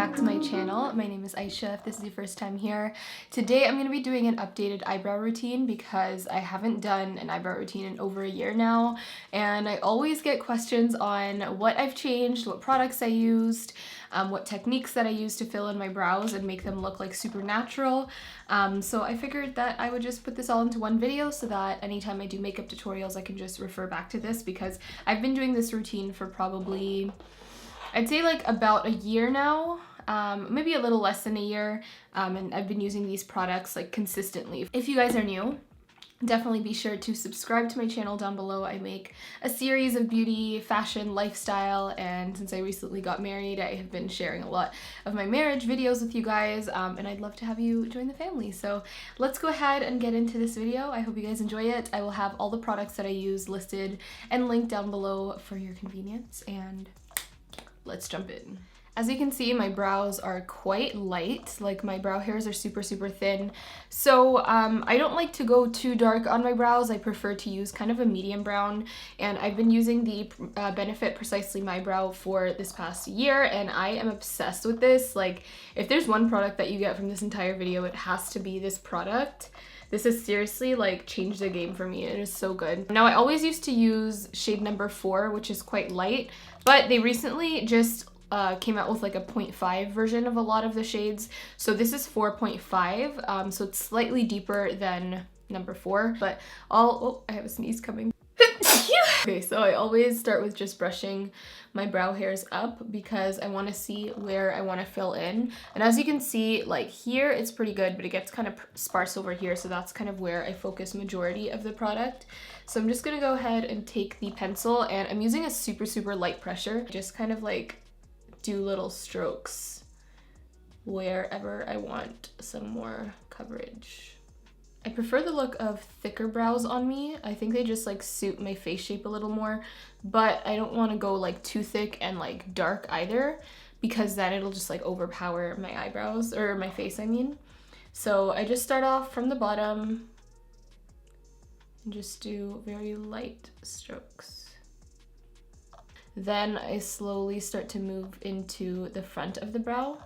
back to my channel. My name is Aysha, if this is your first time here. Today I'm going to be doing an updated eyebrow routine because I haven't done an eyebrow routine in over a year now, and I always get questions on what I've changed, what products I used, what techniques that I used to fill in my brows and make them look like super natural. So I figured that I would just put this all into one video so that anytime I do makeup tutorials I can just refer back to this, because I've been doing this routine for probably, I'd say like about a year now, maybe a little less than a year, and I've been using these products like consistently. If you guys are new, definitely be sure to subscribe to my channel down below. I make a series of beauty, fashion, lifestyle, and since I recently got married, I have been sharing a lot of my marriage videos with you guys, and I'd love to have you join the family. So let's go ahead and get into this video. I hope you guys enjoy it. I will have all the products that I use listed and linked down below for your convenience, and let's jump in. As you can see, my brows are quite light, like my brow hairs are super thin. So I don't like to go too dark on my brows. I prefer to use kind of a medium brown, and I've been using the Benefit Precisely My Brow for this past year, and I am obsessed with this. Like, if there's one product that you get from this entire video, it has to be this product. This has seriously like changed the game for me. It is so good. Now, I always used to use shade number 4, which is quite light, but they recently just came out with like a 0.5 version of a lot of the shades. So this is 4.5, so it's slightly deeper than number 4, but oh, I have a sneeze coming. Okay, so I always start with just brushing my brow hairs up because I want to see where I want to fill in. And as you can see, like here it's pretty good, but it gets kind of sparse over here, so that's kind of where I focus majority of the product. So I'm just gonna go ahead and take the pencil, and I'm using a super light pressure, just kind of like do little strokes wherever I want some more coverage. I prefer the look of thicker brows on me. I think they just like suit my face shape a little more, but I don't want to go like too thick and like dark either, because then it'll just like overpower my eyebrows, or my face I mean. So I just start off from the bottom and just do very light strokes. Then I slowly start to move into the front of the brow.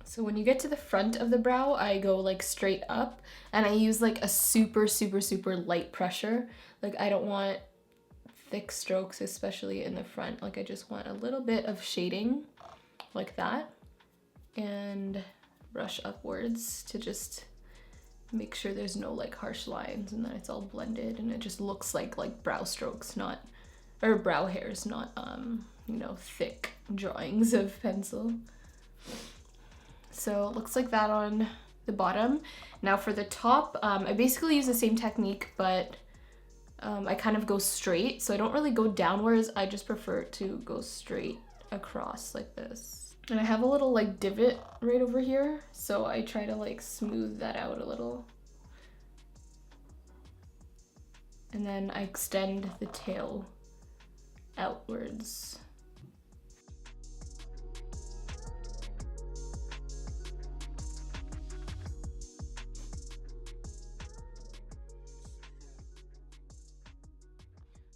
So when you get to the front of the brow, I go like straight up, and I use like a super light pressure. Like, I don't want thick strokes, especially in the front. Like, I just want a little bit of shading like that, and brush upwards to just make sure there's no like harsh lines and that it's all blended and it just looks like brow strokes, not, or brow hairs, not you know, thick drawings of pencil. So it looks like that on the bottom. Now for the top, I basically use the same technique, but I kind of go straight, so I don't really go downwards. I just prefer to go straight across like this. And I have a little like divot right over here, so I try to like smooth that out a little. And then I extend the tail outwards.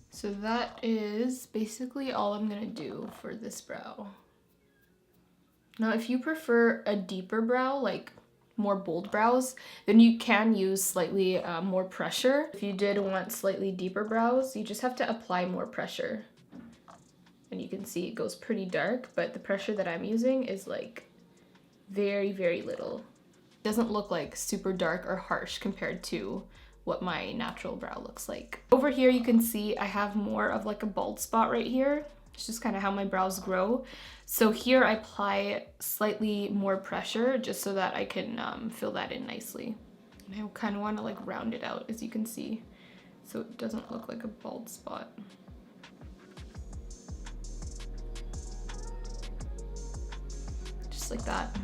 So that is basically all I'm gonna do for this brow. Now, if you prefer a deeper brow, like more bold brows, then you can use slightly more pressure. If you did want slightly deeper brows, you just have to apply more pressure. And you can see it goes pretty dark, but the pressure that I'm using is like very little. It doesn't look like super dark or harsh compared to what my natural brow looks like. Over here you can see I have more of like a bald spot right here. It's just kind of how my brows grow. So here I apply slightly more pressure just so that I can fill that in nicely. And I kind of want to like round it out, as you can see, so it doesn't look like a bald spot. Just like that.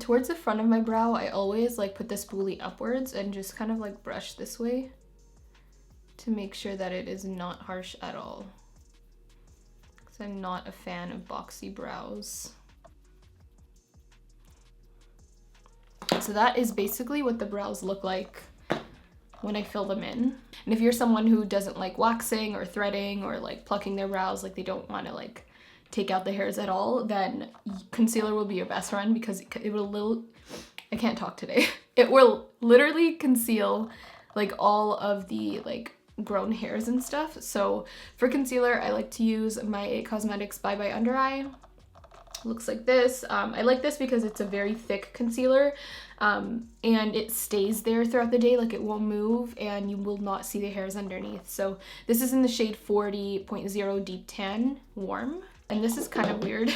Towards the front of my brow, I always like put the spoolie upwards and just kind of like brush this way to make sure that it is not harsh at all. Because I'm not a fan of boxy brows. So that is basically what the brows look like when I fill them in. And if you're someone who doesn't like waxing or threading or like plucking their brows, like they don't want to like take out the hairs at all, then concealer will be your best friend because it will I can't talk today. It will literally conceal like all of the like grown hairs and stuff. So for concealer, I like to use my IT Cosmetics Bye Bye Under Eye. Looks like this. I like this because it's a very thick concealer and it stays there throughout the day, like it won't move and you will not see the hairs underneath. So this is in the shade 40.0 Deep Tan Warm, and this is kind of weird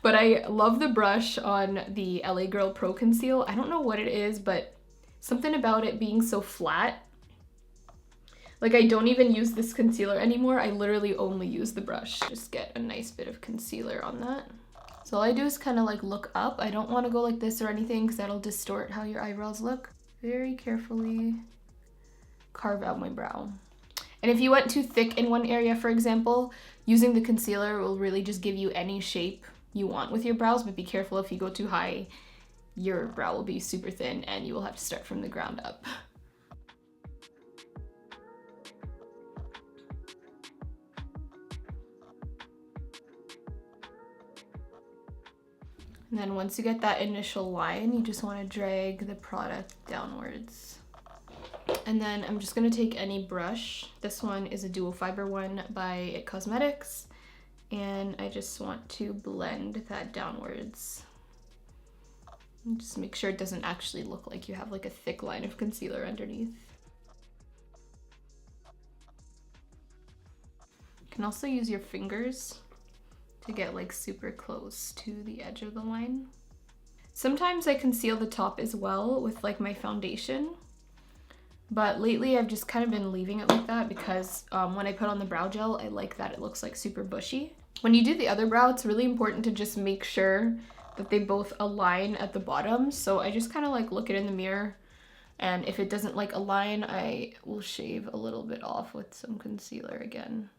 but I love the brush on the LA Girl Pro Conceal. I don't know what it is, but something about it being so flat. Like I don't even use this concealer anymore. I literally only use the brush. Just get a nice bit of concealer on that. So all I do is kind of like look up. I don't want to go like this or anything because that'll distort how your eyebrows look. Very carefully carve out my brow. And if you went too thick in one area, for example, using the concealer will really just give you any shape you want with your brows, but be careful if you go too high, your brow will be super thin and you will have to start from the ground up. And then once you get that initial line, you just want to drag the product downwards. And then I'm just going to take any brush. This one is a dual fiber one by IT Cosmetics. And I just want to blend that downwards. And just make sure it doesn't actually look like you have like a thick line of concealer underneath. You can also use your fingers to get like super close to the edge of the line. Sometimes I conceal the top as well with like my foundation, but lately I've just kind of been leaving it like that because when I put on the brow gel, I like that it looks like super bushy. When you do the other brow, it's really important to just make sure that they both align at the bottom. So I just kind of like look it in the mirror, and if it doesn't like align, I will shave a little bit off with some concealer again.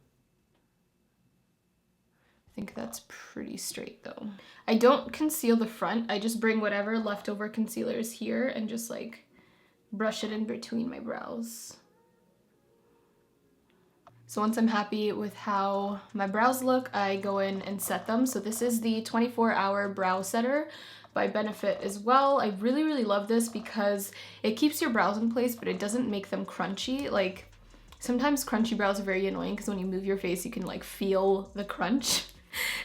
I think that's pretty straight though. I don't conceal the front. I just bring whatever leftover concealer is here and just like brush it in between my brows. So once I'm happy with how my brows look, I go in and set them. So this is the 24-hour brow setter by Benefit as well. I really, really love this because it keeps your brows in place, but it doesn't make them crunchy. Like sometimes crunchy brows are very annoying because when you move your face, you can like feel the crunch.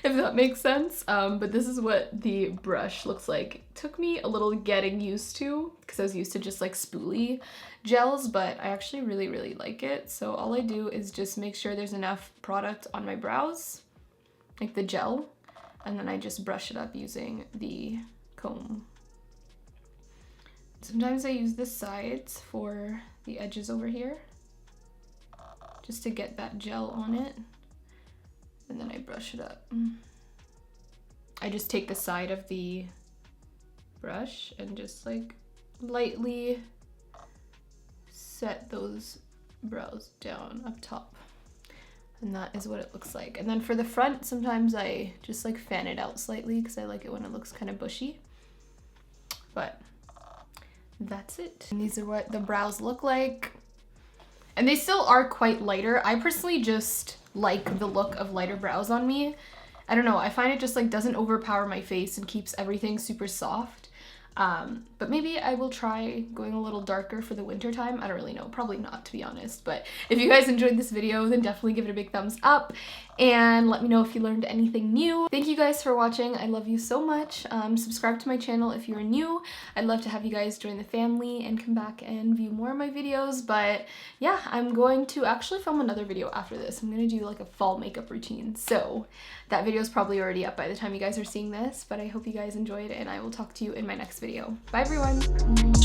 If that makes sense. But this is what the brush looks like. It took me a little getting used to because I was used to just like spoolie gels, but I actually really, really like it. So all I do is just make sure there's enough product on my brows, like the gel, and then I just brush it up using the comb. Sometimes I use the sides for the edges over here just to get that gel on it. And then I brush it up. I just take the side of the brush and just like lightly set those brows down up top. And that is what it looks like. And then for the front, sometimes I just like fan it out slightly because I like it when it looks kind of bushy. But that's it. And these are what the brows look like. And they still are quite lighter. I personally just like the look of lighter brows on me. I don't know, I find it just like doesn't overpower my face and keeps everything super soft. But maybe I will try going a little darker for the winter time. I don't really know, probably not, to be honest. But if you guys enjoyed this video, then definitely give it a big thumbs up and let me know if you learned anything new. Thank you guys for watching. I love you so much. Subscribe to my channel if you're new. I'd love to have you guys join the family and come back and view more of my videos. But yeah, I'm going to actually film another video after this. I'm gonna do like a fall makeup routine. So that video is probably already up by the time you guys are seeing this, but I hope you guys enjoyed and I will talk to you in my next video. Bye everyone.